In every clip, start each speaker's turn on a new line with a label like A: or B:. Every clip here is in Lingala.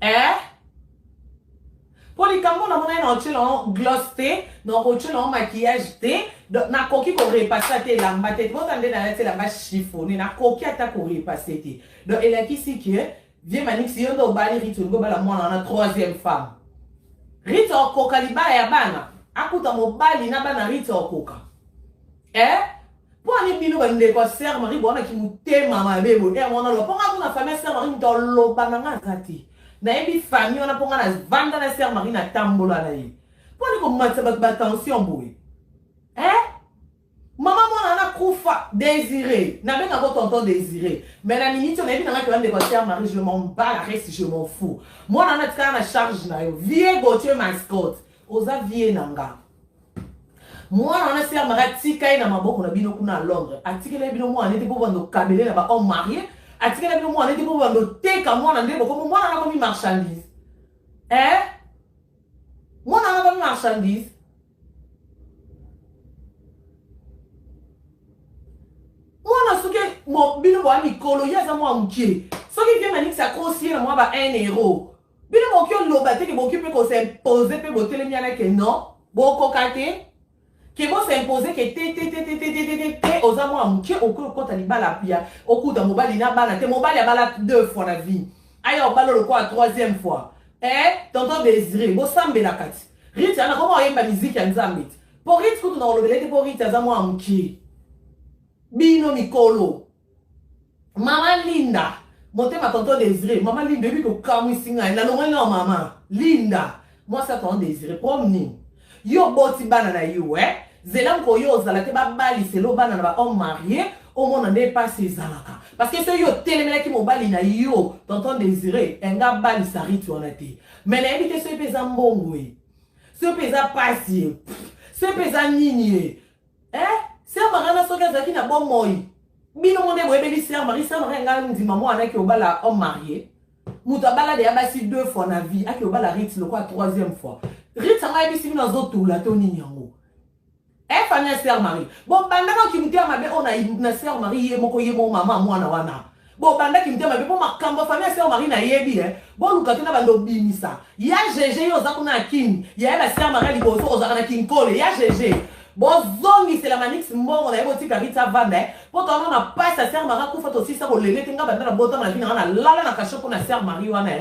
A: Eh? Pour les camons, on a un gloss té, un maquillage té, na coquille qu'on repasse à té, la maté, quand on est dans la base chiffonnée, na coquille à ta qu'on repasse té. Donc, elle a qui si que, viens manix, si on doit balayer rituel, go bala moi, on a troisième femme. Rituel coca li bala ya bana, akuta mo bali na bana rituel coca. Eh? Pour aller bino bande ko sœur Marie bona ki mute mama bebo, eh on a lo, pour nga famille sœur Marie to lo bananga kati. Na ebi famille on a ponga na vanda na sœur Marie na tambola na yi. Pour ni ko matsa ba attention boy. Eh? Maman moi na kufa désiré. Na benga ko tonton désiré. Mais la minute on ebi na ko bande ko sœur Marie, je m'en bats, reste je m'en fous. Moi na tika na charge na yo. Vie Gauthier mascotte. Oza vie nanga. Moi on a sœur Marie tika na maboko na bino kuna Londres. Atikele bino moi on était pour vendre kabele na ba homme marié. Atikele bino moi on était pour vendre teka moi na ndebo comme moi na comme marchandise. Eh? Moi na comme marchandise. Moi na souke mo bino bo ami kolo ya za moi mkie. Soki vient manix ça conseiller na moi ba 1 euro. Bino mo kyo lobate ke bo ki pe ko s'imposer pe bo telemi ana ke non. Bo kokate. Qui vont s'imposer que té aux amours qui au cours quand tu la pia au coup d'un mobile na bala te mobile ya bala 2 fois la vie aïe au balo le quoi 3e fois tonton désiré bo sambe la kati rit ana comment yemba musique ya nzambe pour rit ko na lobelete pour rit za moi mki bino mikolo mama linda monte ma tonton désiré mama linda depuis ko kamu singa na no mama linda moi ça tonton désiré promener yo boti bana na yo zelam ko yo zala te ba bali selo bana na ba homme marié au monde n'est pas ses alaka parce que ce yo telemela ki mo bali na yo tonton désiré enga bali sa ritu on a té mais na éviter ce pesa mbongwe ce pesa passie ce pesa nini c'est marana soka zaki na bon moi bino monde mo ebeli sœur Marie nga ndima mo ana ki obala homme marié mutabala de abasi 2 fois na vie aki obala ritu le quoi 3e fois Rit ça m'a dit dans autres la toni nyango. Famille sœur Marie. Bon bandana ki mutia mabe on a na sœur Marie ye moko ye mo mama mwana wana. Bon bandana ki mutia mabe po makamba famille sœur Marie na yebi Bon lukati na bando bimisa. Ya GG yo za kuna king. Ya ba sœur Marie liboso ozaka na king kole. Ya GG. Bon zongi c'est la manix mbongo na yebo tika Rita vanda. Po tono na pas sa sœur Marie ku foto aussi ça ko lele tenga bandana bota na vina na lala na kasho na sœur Marie wana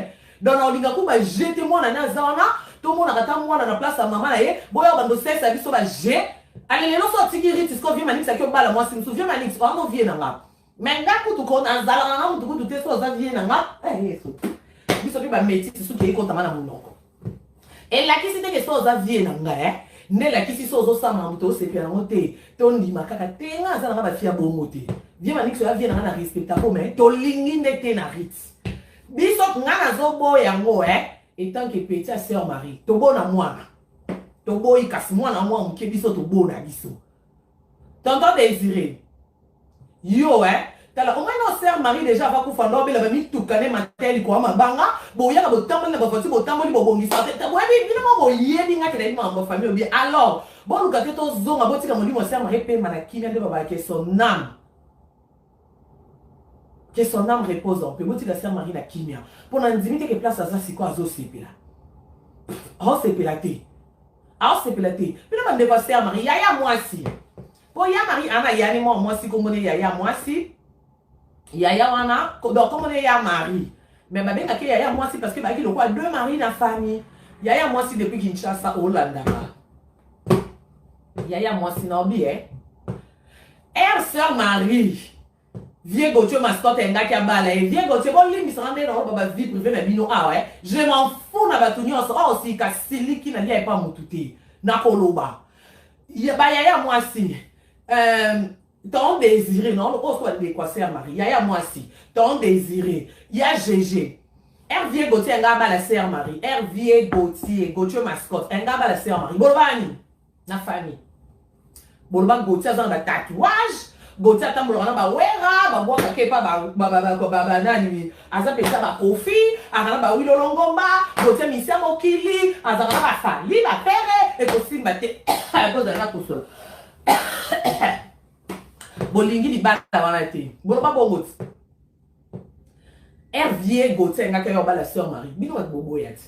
A: Dans na olinga ku ba jeter moi na zawana. Tout le monde a attendu moi dans la place à maman là boya bando sexe a biso ba G allez les non sorti qui rit ce vient manix ça que bala moi si me souviens manix on vient nanga mais ngaku tu ko na zala na mutu tu te so za vient nanga yeso biso ki ba métier c'est ce qui est content na munoko et la qui c'était que so za vient nanga ne la qui si so zo sama mutu c'est bien monter to ndima kaka tenga za na ba fia bongo te vient manix ça vient na respectable mais to lingi ndete na rit biso ngana zo boya ngo et tant que petit sœur Marie tobo na mwana tobo ikasi mwana mwa mke biso tobo na biso tonton désiré yo tala au moins nos sœur Marie déjà va ku fando bela ba mi tukane mateli ko mabanga bo yaka bo tambo na ba fati bo tambo bo bongisa te bo bi bino mo yebi ngaka na ma famille bi alors bon luka te to zonga bo tika molimo sœur Marie pe manakina de baba ke son âme que son âme repose en paix. Moi, tu la sœur Marie la kimia. Pour n'indiquer que place à ça, c'est quoi à zo sepela. Oh, sepelaté. Ah, sepelaté. Puis là, je vais sœur Marie. Yaya moi si. Pour Yaya Marie, Anna Yaya moi si comme on est Yaya moi si. Yaya wana. Donc comme on est Yaya Marie. Mais ma bien que Yaya moi si parce que bah il y a 2 maris dans la famille. Yaya moi si depuis Kinshasa Hollande. Yaya moi si non bien. Sœur Marie. Vieux Gauthier mascotte et ngaki abala et vieux Gauthier bon limbi sera ndé dans ba vie privée mais bino je m'en fous na batuni on sera aussi ka sili qui na lia pas mututé na koloba ya ba yaya moi si ton désiré non on soit de quoi sœur Marie yaya moi si ton désiré ya GG vieux Gauthier ngaba la sœur Marie vieux Gauthier mascotte ngaba la sœur Marie bolbani na famille bolba Gauthier dans la tatouage Gauthier atambolaka na bawera babwaka ke pa ba nani aza pesa ba kofi akana ba wilolo ngomba Gauthier misia mokili azaka na basali ba pere ekosimba te akozala kosolo bolingi libala wana te boloba bongo Hervier Gauthier nga kayo ba la sœur Marie. Bino wat bobo yat.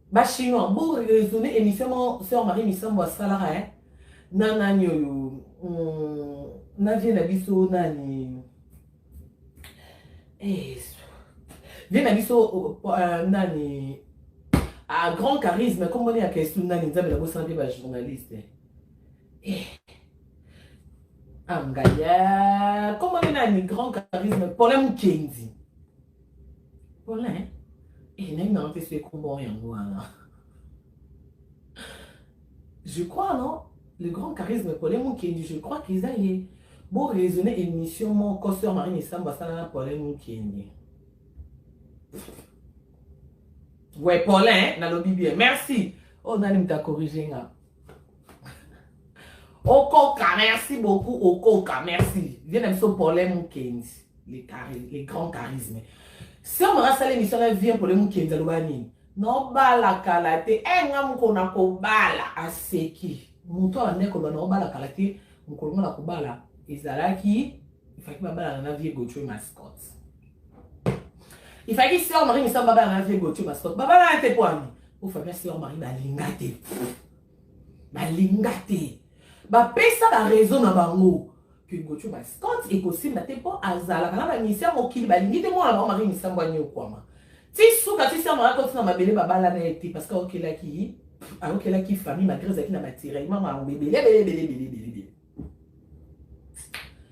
A: Ba chinois bo raisonner émission sœur Marie mi semble salara hein. Nana nyolo na vie na biso nani vie na biso nani à grand charisme comme on est à question nani nzambe la bossa ba journaliste. Angaya comme on est nani grand charisme problème Kendi. Paulin n'a pas fait comment je crois, non? Le grand charisme Paulin Kendi, je crois qu'ils aillent bon raisonner émission mon sœur Marie Samba ça Paulin Kendi. Ouais, Paulin, n'a lobby bien. Merci. Oh, Nanim t'a corrigé là. Okoka, merci beaucoup. Okoka, merci. Viens à ce Paulin Kendi, les grands charismes. Si on me rase l'émission, elle vient pour les gens qui ont dit non, bala kalate, ngam kona ko bala aseki. Muto ane ko no bala kalate, mukolo na ko bala. Ezalaki, il fallait que bala na vie Gauthier mascotte. Il fallait que sœur Marie me semble bala na vie Gauthier mascotte. Baba na te poani. O fa bien sœur Marie ba lingate. Ba lingate. Ba pesa ba raison na bango. Que Gauthier mascotte est possible na te po azala kana ba mission okili ba lingite mo na Marie me semble ni okwama. Si souka si ça m'a raconté na mabele babala na été parce que okela ki famille malgré ça qui na batire maman bébé bébé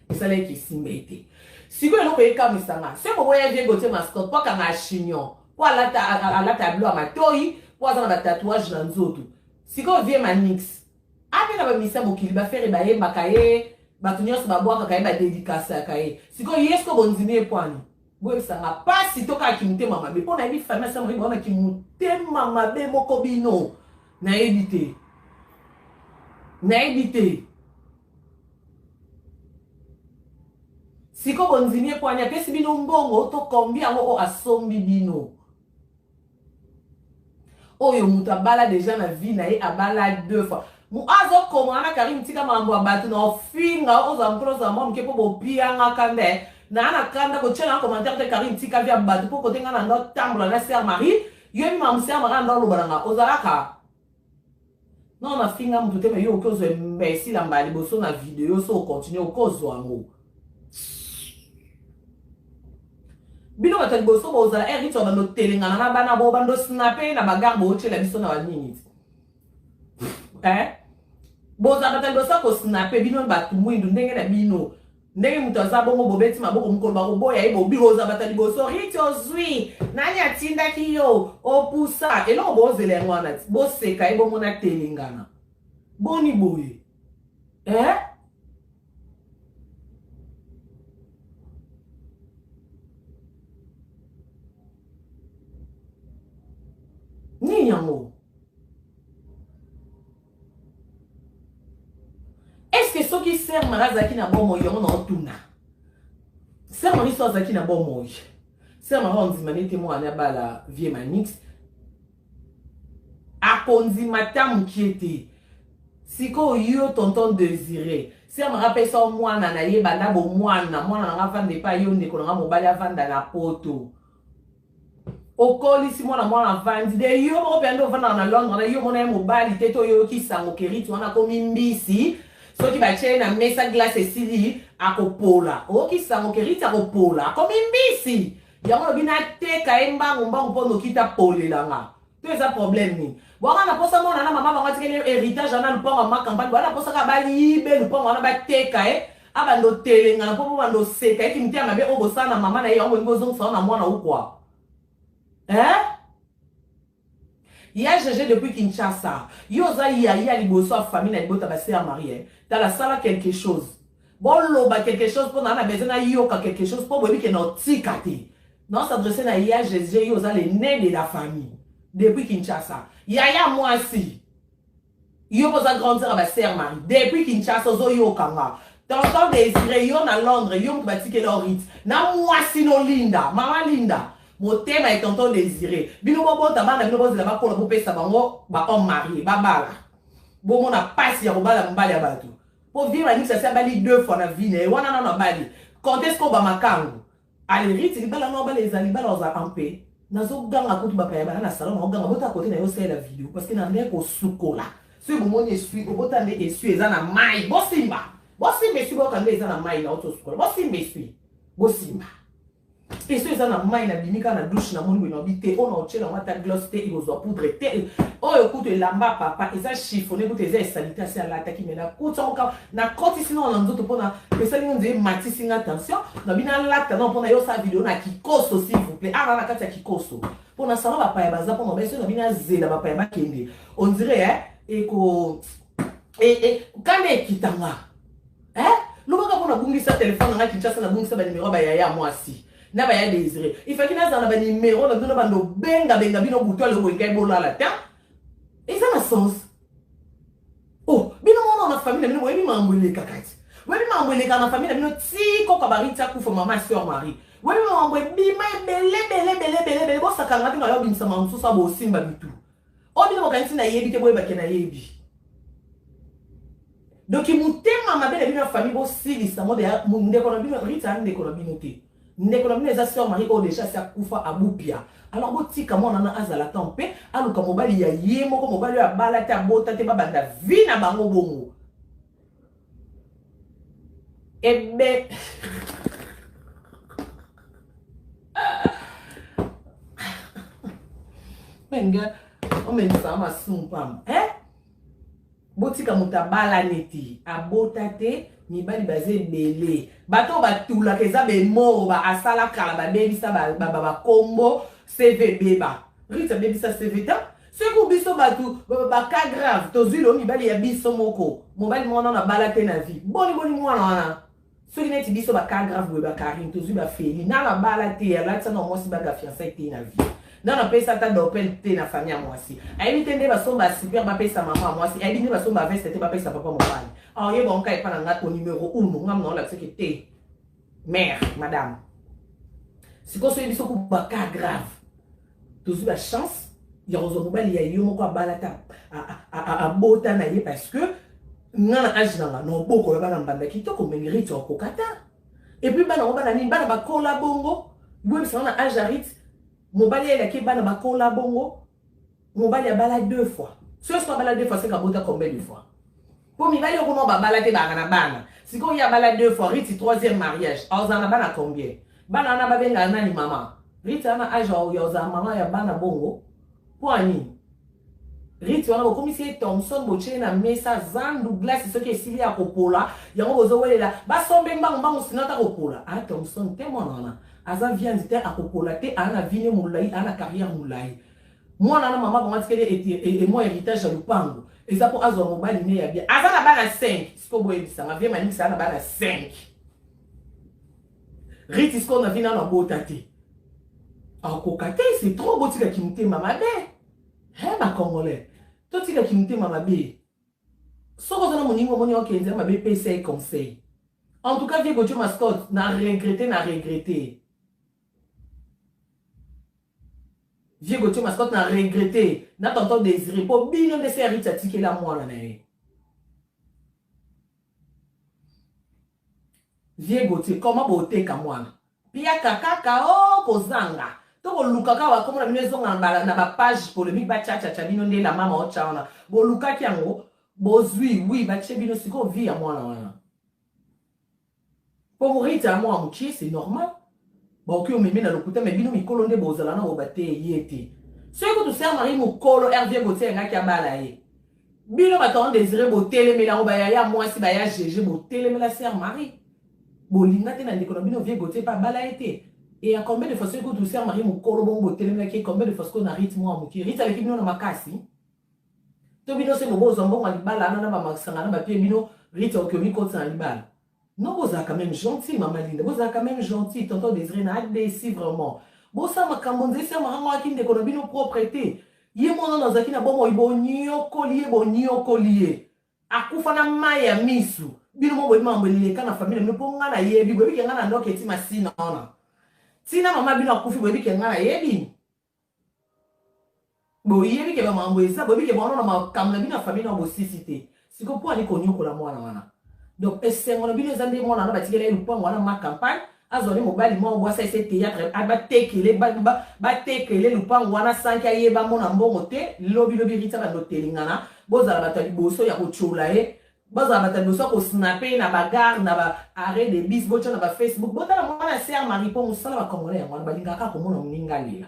A: et ça là qui simbete si quoi non payer comme ça c'est mon voyage vient Gauthier mascotte pas kanga chignon pour la tableau à matoi pour ça na tatouage na nzoto si quoi vient manix après na ba misa mokili ba faire ba ye makaye ba tunyo ba bois kakaye ba dédicace kaye si quoi yesko bonzine poani. Oui, ça n'a pas si tu as quitté maman. Mais pour la vie, famille, ça m'a dit que tu as maman, mais mon cobino. N'a évité. N'a évité. Si tu as dit que tu as fait bino mbongo, tu combien o asombi bino. Oh, yo muta bala déjà na vie na a bala 2 fois. Mu azo komana Karim tika mambo abatu na finga oza mproza mom ke po bo pianga kande. Na kanda ko tchela commentaire de Karim tika via batu po ko tenga na ndo tambola na sœur Marie yo mi mam sœur Marie ndo lobalanga ozalaka non na finga mutu te me yo ko zo mbesi la mbali boso na vidéo so continue ko zo ango bino batali boso bo ozala erito ba no telenga na bana bo bando snapper na bagar bo tchela biso na 1 minute boza batali boso ko snapper bino batu mwindu ndenge na bino ndenge mutaza bongo bobeti maboko mukolo ba boya ibo biroza batali boso rito zwi nani atinda kiyo opusa elo bozele ngwana boseka ibo mona telengana boni boye ni yango est-ce que ceux qui servent Marazaki na bon moyen on entuna servent Marie Zaki na bon moyen servent Marie on dit manete mo ana bala vie manix a kondi matam kiete siko yo tonton désiré servent rappelle ça mwana na ye bana bo mwana na vande pa yo ndeko na mobali avanda na poto okoli si mwana vandi de yo mo pendo vanda na Londres na yo mona mobali teto yo ki sango keriti wana komi mbisi so qui va tirer na mesa glace sili akopola o ki sango keriti akopola komi mbisi yango bina teka embango mbango pono kita polela nga to eza problème ni bwana na posa mona na mama bango tikele héritage na lupango ma campagne bwana posa ka balibe lupango na bateka abando telenga na popo bando seka eki mtia mabe obosa na mama na ye yango ngozo so na mwana ukwa il y a GG depuis Kinshasa. Yoza ya liboso a famille na libota ba sœur Marie. Dans la salle quelque chose. Bon loba quelque chose pour na besoin na yoka quelque chose pour bobi que no tikati. Non s'adresser na ya GG yoza les nés de la famille depuis Kinshasa. Ya moi si. Yo posa grandir ba sœur Marie depuis Kinshasa zo yoka nga. Tonton Désiré yo na Londres yo mba tike lo rit. Na moi si no Linda, maman Linda. Mon thème est tonton Désiré. Bino bobo tabana bino bobo zela ko pesa bango ba homme marié ba bala. Bon on a passé ya bala mbali ya batu. Pour vivre avec ça bali 2 fois na vie ne wana na bali. Quand est-ce qu'on ba makango? allez rite libala no ba les alibala oza en paix nazo ganga kutu ba paya na salon na ganga bota côté na yo c'est la vidéo parce que na ndeko sukola ce moment je suis ko bota ndeke suis eza na mai bosimba suis boka ndeke eza na mai na auto sukola bosimba et ceux eza na mai na bimika na douche na moni na bité on a tchela mata gloss te ibozo poudre te oh écoute lamba papa eza chiffonné écoute eza salité assez la ta qui me na kuta na koti sinon on nzoto pona pesa ni nze mati singa attention na bina lacta non pona yo sa vidéo na kikoso s'il vous plaît ah na kati ya kikoso pona salon ba pa ya baza pona beso na bina zela ba pa ya bakende on dirait eko kane kitanga lobaka pona bungisa téléphone na kinchasa na bungisa ba numéro ba ya mwasi na ba ya désiré il faut qu'il na za na ba numéro na dona bando benga bino buto le wenga bola la ta et ça na sens oh bino mona na famille bino webi mambwele kakati webi mambwele kana famille bino ti ko ka barita ku fo mama sœur Marie webi mambwe bima bele bo sakanga bino yo bimsa mamsu sa bo simba bitu o bino kanti na yebi te boye ba kena yebi donc mutema mabele bino famille bo silisa mo de munde ko na bino rita ande ko na bino te ndeko na bino eza sœur Marie o déjà sa kufa abupia alors botika mwana na azala tempé aluka mobali ya ye moko mobali ya bala ta bota te babanda vi na bango bongo ebe menga o menisa ma sumpam botika mutabala neti abota te mibali baze belé bato batula keza be mort ba asala kala ba bebisa ba kombo CVB ba rita bebisa CV ta ce ko biso batu ba ka grave to zilo mibali ya biso moko mobali mwana na balate na vie boni mwana wana so ineti biso ba ka grave we ba karim to zilo ba feli na balate ya la tsana mo si ba ga fiancé te na vie na pesa ta d'open te na famille mwasi ayi tende ba somba super ba pesa mama mwasi ayi ba somba veste te ba pesa papa mobali ah ye bon kai pa na ngato numéro 1 ngam na la tseke te mère madame si ko so biso ku ba ka grave tous la chance ya rozo mobali ya yo moko balata a bota na ye parce que ngana age na no boko ba na mbanda kitoko mengirito ko kata et puis bana bana ni bana ba kola bongo bo bisa na age arit mobali ya ki bana ba kola bongo mobali ya bala 2 fois ce soit bala 2 fois c'est ka bota combien de fois pour mibali yo ko ba bala te ba na bana siko ya bala 2 fois riti 3e mariage ozana bana combien bana na babenga nani mama riti ana age ya ozana mama ya bana bongo poani riti wana ko komisi Thompson boche na mesa Zan Douglas ce qui esili ya kopola yango bozo welela ba sombe mbangu sinata kopola ah Thompson te mwana aza viande te akopola te ana vine mulai ana carrière mulai mwana na mama ko matikele et moi héritage ya lupango eza po azo mobali ne ya bien aza na bana 5 siko boye bisanga vie maniki sana bana 5 riti siko na vina na bota te akokate c'est trop botika kimte mama be ba congolais to tika kimte mama be soko zana moningo moni okenze mama be PC conseil en tout cas vie Gojo mascotte na regretter vie Gojo mascotte na regretter na tonton désiré pour bino de faire rita tike la mwana na ye vie Gojo comment bote ka mwana pia kakaka o kozanga to lukaka wa komona bino ezonga na ba page polémique ba cha bino nde la mama o chaona bo lukaki yango bozwi oui ba che bino siko vie ya mwana wana pour mourir à moi muchi c'est normal bon que on me met dans le côté mais bino mikolo nde bozala na obate yete ce que tu sers Marie mukolo Hervé Gauthier ngaki abala ye bino baton désiré botele mais la ba ya moi si ba ya GG botele mais la sœur Marie bolinga te na ndeko na bino vie Gauthier pa bala été et à combien de fois que tu sers Marie mukolo bon botele mais qui combien de fois qu'on a rythme moi muki rythme avec bino na makasi to bino se bobo zombo ngali bala na ba masanga na ba pie bino rythme au komi ko tsana libala. Non, vous êtes quand même gentil, maman Linda. Vous êtes quand même gentil, tonton Désiré. N'a déçu vraiment. Bon, ça m'a cambondé, ça m'a rendu des économies de propriété. Yé mon nom dans Zakina, bon, il bon collier. A Koufana Maya Misu. Bino mo wema mbele kana famille no ponga na yebi webi ke ngana ndoke ti masina ona. Tina mama bino akufi webi ke ngana yebi. Bo yebi ke mama mbweza webi ke bono na makamna bino famille no bo sisité. Siko po ani konyo ko la mwana wana. Donc, est-ce que on a bien les années, on a bâti les lupangs, on a ma campagne, azone mobali mo bois ça c'est théâtre ba tekele ba tekele lupango wana sanki ayeba mona mbongo te lobi rita ba notelingana bozala batali boso ya kochola bozala batali boso ko snapper na bagarre na ba arrêt de bis bocha na ba Facebook botala mona ser maripo musala ba congolais ya mwana balingaka ko mona muninga lela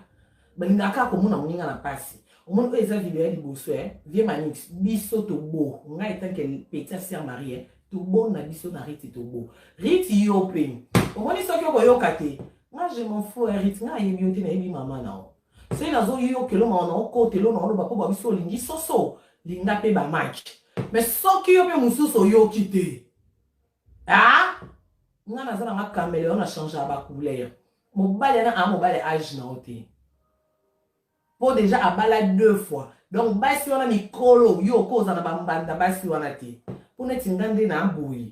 A: balingaka ko mona muninga na pasi omongo eza video ya liboso vie manix biso to bo ngai tant que petit ser marie to bo na biso na riti to bo riti yo pe omoni soki okoyoka te nga je m'en fous riti nga yebi yo te na yebi mama na o soki nazoyokelo ma na okotelo na oloba po babiso olingi soso linga pe ba match mais soki yo pe mususu oyoki te nga naza na nga caméléon na change ba couleur mobali na mobali âge na o te po déjà abala 2 fois donc basi wana mikolo yo koza na bambanda basi wana te po neti nga nde na boyi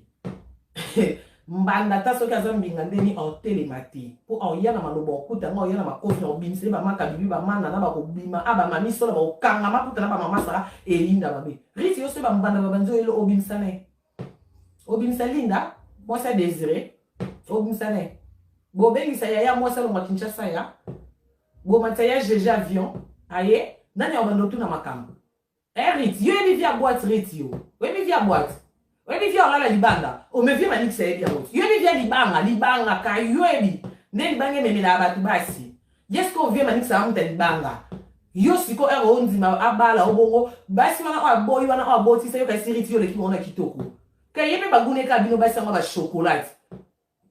A: mbanda ta soki aza mbinga ndeni otelema te po aoya na maloba okuta nga oya na makofi na obimiseli bamaka bibi bamana na bakobima bamami sola bakokanga maputa na bamama sala elinda babe riti yo soki bambanda babanzi oyelo obimisa ne obimisa linda mwasi ya désiré obimisa ne bobengisa yaya mwasi alongwa kinshasa ya bomata ya GG avion aye nani obanda otuna makambo riti yo yebi via boîte riti yo oyebi via boîte oyebi via olala libanda omevie maniksi ayebi yango yo yebi via libanga ka yo yebi nde libanga ememela bato basi yeske ovie maniksi amuta libanga yo siko ero ondima abala obongo basi wana oyo aboyi wana oyo abotisa yo kasi riti yo leki bongo na kitoko ka ye mpe baguneka bino basi yango bachokolate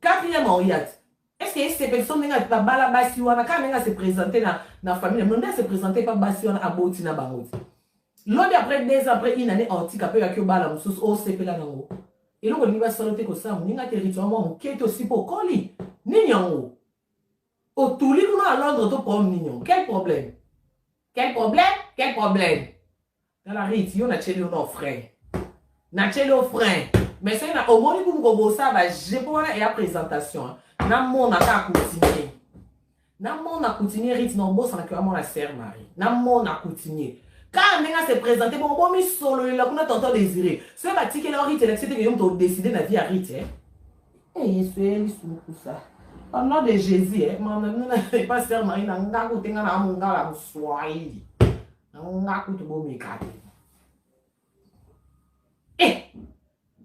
A: 4e oyate est-ce que ces personnes n'ont pas bala basi wana quand même se présenter na famille non se présenter pas basi wana aboti na bango lobi après 2 ans après une année antique après yakyo bala mususu o sepela nango eloko ni ba salote ko sa muninga territoire mo mketo sipo koli ninyango otuli kuna à Londres to pom ninyango quel problème dans la rite yo na cheli no frère na cheli au frère mais c'est na omoni ku ko bosa ba je pour na présentation na mona ka continuer rite no bosa na kwa mona sœur Marie na mona continuer quand on se présenter bon mi solo la kuna tonton désiré c'est ba tike la rite c'est que yo to décider na vie à rite c'est sous ça au nom de Jésus maman non pas sœur Marie na ngako tenga na munga la swahili na ngako to bo mekate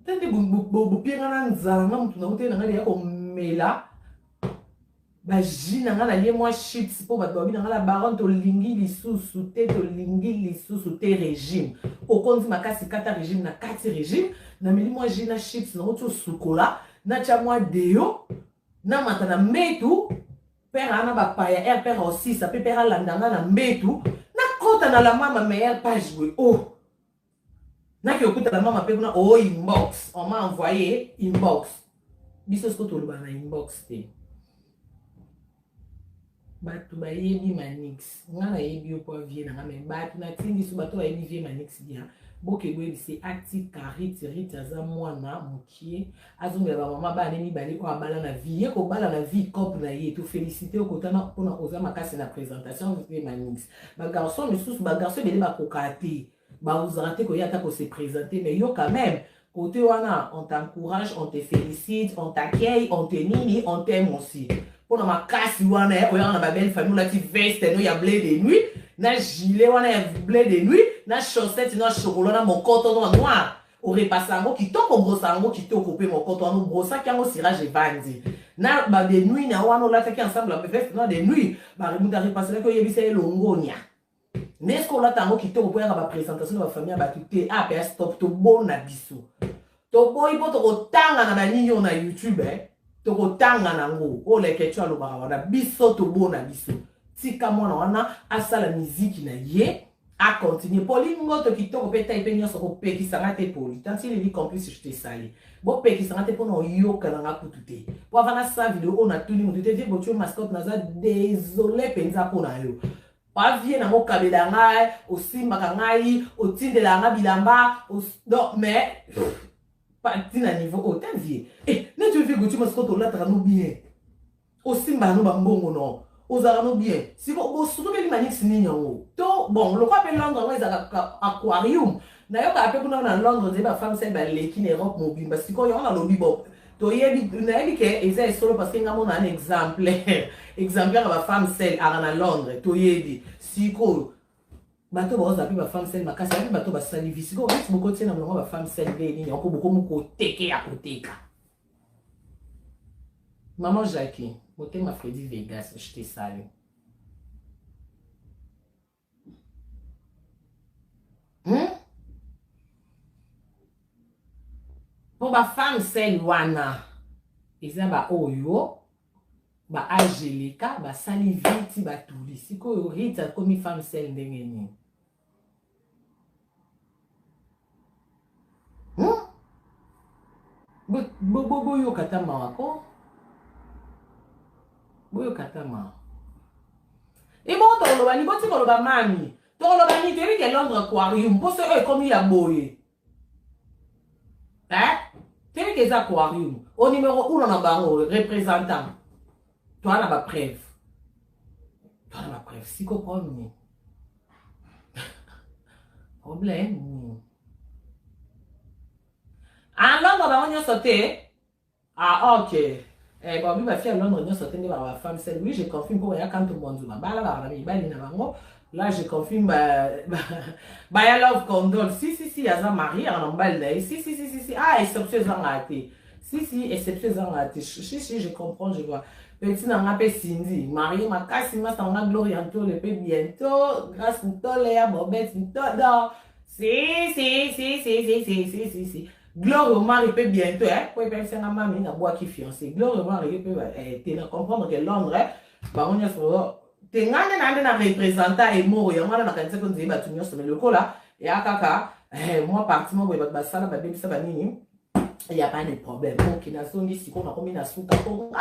A: tende bo pira na nzanga mtu na utena ngali yako mela ba jina ngala ye moi chips po ba babi ngala baron to lingi lisusu te régime au konzi makasi kata régime na kati régime na meli moi jina chips na oto sukola na cha moi deo na matana metu père ana ba paya père aussi ça peut père landanga na metu na kota na la mama meilleure page na ki okuta la mama pe kuna inbox on m'a envoyé inbox biso sko to na inbox te batu ba yebi manix nga na yebi yo po vie na me batu na tindi su batu ba yebi vie manix bien boke boyebi se ati rite aza mwana mokie azongela ba mama ba neni bali ko abala na vie ko bala na vie cop na ye to féliciter au kotana pona oza makasi na présentation vie manix ba garçon bele ba kokate ba uzarate ko yata ko se présenter mais yo quand même côté wana on t'encourage on te félicite on t'accueille on te nini on t'aime aussi pour ma casse wana oya na ba belle famille la ti veste no ya blé de nuit na gilet wana ya blé de nuit na chaussette na chocolat na mon coton noir o repassango kitoko brosango kitoko pe mon coton no brosa kango cirage bandi na ba de nuit na wana la taki ensemble la veste na de nuit ba remuta repasser ko yebisa elongonia n'est-ce qu'on a tango kitoko po ya ba présentation na ba famille ba tuté pe stop to bona biso to boy poto ko tanga na ba ninyo na YouTube toko tanga nango oleke tu alobaka wana biso to bona biso tika mwana wana asala miziki na ye a continuer polingo to kitoko pe tai pe nyoso ko pekisanga te poli tanti li complice je te sali bo pekisanga te pona yoka na kutu te po avana sa video on a tuni mutu te vie botu mascotte naza désolé penza pona yo pa vie na mo kabela ngai osimaka ngai otindela nga bilamba donc mais parti na niveau autant vie ne tu veux que tu me scottes là tra no bien osimba no bambongo no ozala no bien si bo surtout que manix ni nyango to bon le quoi appelle Londres ouais za aquarium na yo ka pe kuna na Londres de ba femme c'est ba leki na Europe mobimba si ko yo na lobi bo toyebi ke eza solo parce que ngamo na un exemplaire ba femme seule à Londres toyebi siko bato boza pi ba femme seule makasi pi bato ba sali visiko oti boko tina mo ba femme seule be ni yako boko muko teke ya koteka maman Jackie motema Freddy Vegas je te salue. Pour ba femme seule wana eza ba oyo ba Angelica ba sali viti ba tuli siko Rita komi femme seule ndenge nini boyo katama wako boyo katama ibo toloba ni boti koloba mami toloba ni teri ke Londres aquarium pour ceux comme ya boye teri ke za aquarium au numéro 1 na bango représentant toi na ba preuve siko komi problème en Londres ba onyo sauté ok bon ma fille à Londres onyo sauté ne ba femme seule oui je confirme pour ya quand tout le monde ba la ba bali na bango là je confirme ba ya love condole si ya za mari en balle si exception za ngati si exception za ngati si je comprends je vois petit na ngape Cindy marié ma kasi ma sanga glorianto le pe bientôt grâce ntole ya bobet ntodo si Gloire Marie peut bientôt pour penser à maman na bois qui fiancé Gloire Marie peut te comprendre que Londres ba on y so te ngane na représentant et moro ya ngana na kanisa ko nziba tunyo so le kola ya kaka moi parti mo ba sala ba bebisa ba nini il y a pas de problème donc na songi siko na komi na suka ko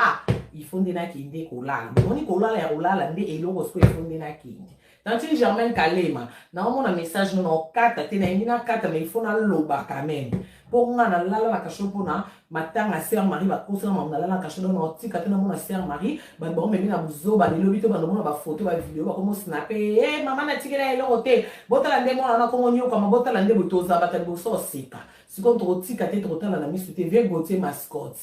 A: il faut ndena kinde kolala boni kolala ya kolala nde eloko so il faut ndena kinde tanti Germaine Kalema na on a message no kata te na ngina kata mais il faut na loba quand même pour nga na lala la kashopo na matanga sœur Marie ba kosa na lala la kashopo na tika te na mona sœur Marie ba bon mais na buzoba le lobito ba mona ba photo ba vidéo ba komo snapper maman na tikela eloko te botala nde mona na komo nyoka ma botala nde botoza ba tali boso sika si contre tika te trotala na misu te vie Gauthier mascotte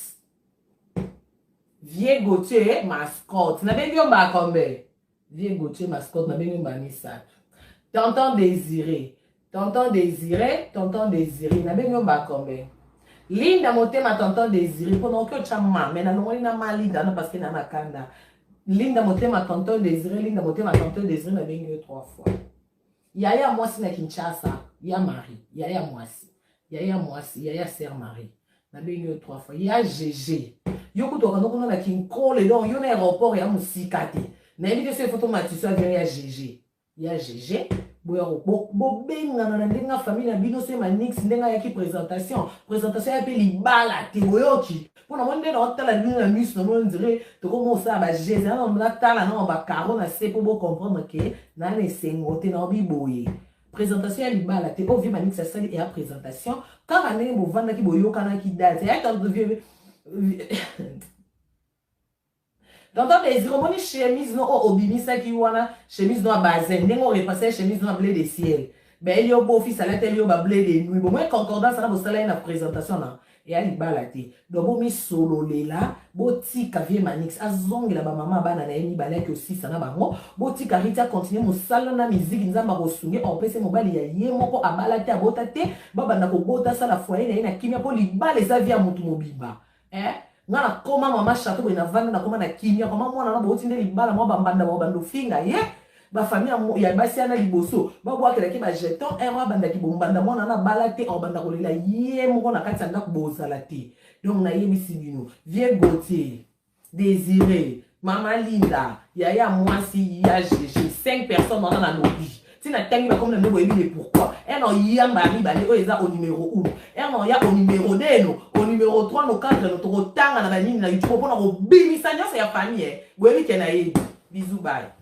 A: vie Gauthier mascotte na bengi ba kombe vie Gauthier mascotte na bengi ba nisa tonton désiré na bengi ba kombe Linda motema tonton désiré pendant que chama mais na longoli na malinda na parce que na makanda Linda motema tonton désiré na bengi 3 fois yaya mwasi na Kinshasa ya Marie yaya sœur Marie na bengi 3 fois ya GG yoko to kana na kinkole donc yo na aéroport ya musikate na ebike se photo matiso ya GG bo benga na ndenga famille na bino se manix ndenga ya ki présentation ya pe libala te boyoki pona monde na otala bino na miss na mon dire to komo sa ba GG na on tala na ba caro na se pour comprendre que na ne sengote na biboye présentation ya libala te o vi manix sa sali et présentation quand on est vanda ki boyoka na ki date ya tant de vieux dans les iromoni chemise no obimisa ki wana chemise no bazen ndengo repasser chemise no bleu de ciel ben il y a beau fils à la télé ba bleu de nuit bon moi concordance na bo sala na présentation na et ali balati donc bo mi solo lela bo tika vie manix azongela ba mama bana na yemi balaki aussi sana bango bo tika Rita continuer mo sala na musique nzamba ko sunge on pese mobali ya ye moko abalati abota te baba na ko bota sala foyer na kimia po libala za via mutu mobimba ngana koma mama chateau bena vanda na koma na kimia koma mwana na boti nde libala mo bambanda mo bando finga ye ba famille ya basi ana liboso ba bwa kela ki ba jeton erwa banda ki bombanda mwana na balate o banda kolela ye moko na kati anda kubozala te donc na yebisi bino vie Gauthier Désiré Mama Linda yaya mwasi ya GG 5 personnes dans la lobby tina tangi ba comme le boyebi pourquoi non ya mari ba le eza au numéro 1 non ya au numéro 2 no au numéro 3 no 4 no to tanga na ba nini na YouTube pona ko bimisa nyose ya famille boyebi ke na ye bisous bye.